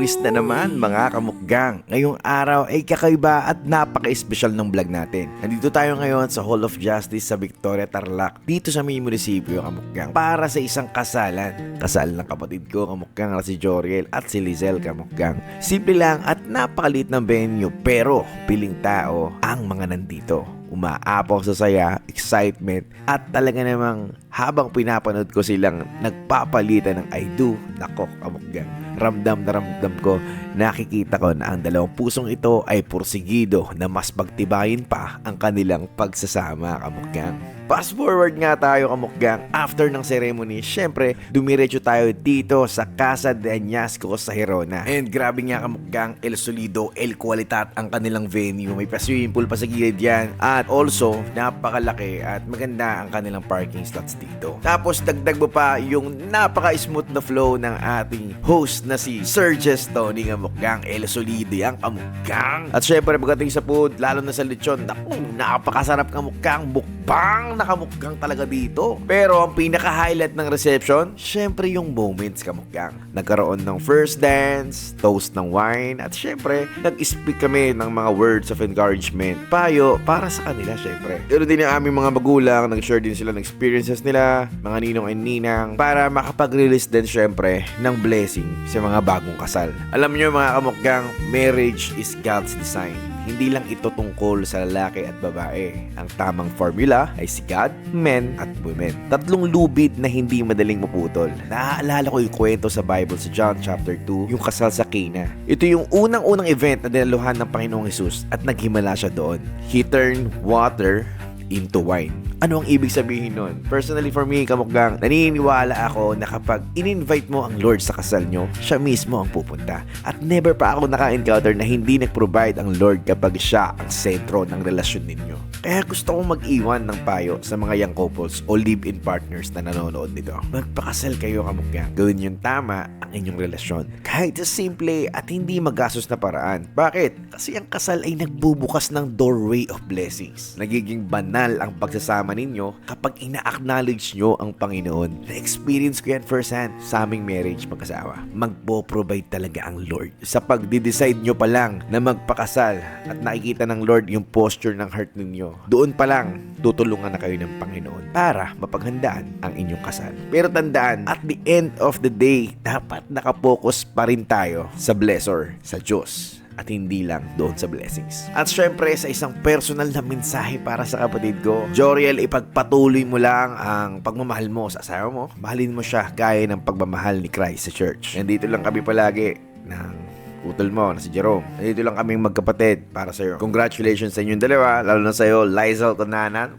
twist na naman mga kamukgang. Ngayong araw ay kakaiba at napaka-espesyal ng vlog natin. Nandito tayo ngayon sa Hall of Justice sa Victoria, Tarlac, dito sa may munisipyo kamukgang, para sa isang kasalan. Kasal ng kapatid ko kamukgang na si Joriel at si Lizelle kamukgang. Simple lang at napakaliit ng venue pero piling tao ang mga nandito. Umaapaw sa saya, excitement, at talaga namang habang pinapanood ko silang nagpapalitan ng I do, nako kamukgang, ramdam na ramdam ko, nakikita ko na ang dalawang pusong ito ay porsigido na mas pagtibayin pa ang kanilang pagsasama kamukgang. Fast forward nga tayo kamukgang, after ng ceremony, syempre dumiretso tayo dito sa Casa de Añasco sa Gerona. And grabe nga kamukgang, el solido, el qualitat ang kanilang venue. May pa-swimming pool pa sa gilid yan. At also, napakalaki at maganda ang kanilang parking slots dito. Tapos dagdag mo pa yung napaka-smooth na flow ng ating host na si Sir Jess Tony kamukgang, el solido yan kamukgang. At syempre pagdating sa food, lalo na sa lechon, naku, napakasarap kamukgang, bukbang nakamukgang talaga dito. Pero ang pinaka-highlight ng reception, syempre yung moments kamukgang. Nagkaroon ng first dance, toast ng wine, at syempre, nag-speak kami ng mga words of encouragement, payo para sa kanila syempre. Pero din ang aming mga magulang, nag-share din sila ng experiences nila, mga ninong and ninang, para makapag-release din syempre ng blessing sa mga bagong kasal. Alam niyo mga kamukgang, marriage is God's design. Hindi lang ito tungkol sa lalaki at babae. Ang tamang formula ay si God, men at women. Tatlong lubid na hindi madaling maputol. Naaalala ko yung kwento sa Bible sa John chapter 2, yung kasal sa Cana. Ito yung unang-unang event na dinaluhan ng Panginoong Hesus at naghimala siya doon. He turned water into wine. Ano ang ibig sabihin nun? Personally for me, kamukgang, naniniwala ako na kapag in-invite mo ang Lord sa kasal nyo, siya mismo ang pupunta. At never pa ako naka-encounter na hindi nag-provide ang Lord kapag siya ang sentro ng relasyon ninyo. Kaya gusto kong mag-iwan ng payo sa mga young couples o live-in partners na nanonood nito. Magpakasal kayo kamukgang. Gawin yung tama ang inyong relasyon. Kahit sa simple at hindi magastos na paraan. Bakit? Kasi ang kasal ay nagbubukas ng doorway of blessings. Nagiging banal ang pagsasama ninyo kapag ina-acknowledge nyo ang Panginoon. Na-experience ko yan firsthand sa aming marriage mag-asawa. Magpo-provide talaga ang Lord. Sa pagde-decide nyo pa lang na magpakasal at nakikita ng Lord yung posture ng heart ninyo, doon pa lang tutulungan na kayo ng Panginoon para mapaghandaan ang inyong kasal. Pero tandaan, at the end of the day, dapat nakapokus pa rin tayo sa blessor, sa Diyos, at hindi lang doon sa blessings. At syempre, sa isang personal na mensahe para sa kapatid ko, Joriel, ipagpatuloy mo lang ang pagmamahal mo sa asawa mo. Mahalin mo siya gaya ng pagmamahal ni Christ sa church. Nandito lang kami palagi ng utol mo na si Jerome. Nandito lang kaming magkapatid para sa'yo. Congratulations sa inyong dalawa, lalo na sa'yo, Lizelle Tonanan.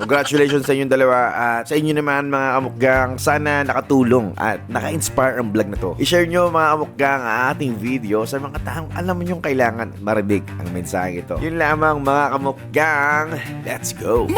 Congratulations sa inyong dalawa at sa inyo naman mga kamukgang, sana nakatulong at naka-inspire ang vlog na to. I-share nyo mga kamukgang ang ating video sa mga taong alam nyong kailangan marinig ang mensahe ito. Yun lamang mga kamukgang, let's go!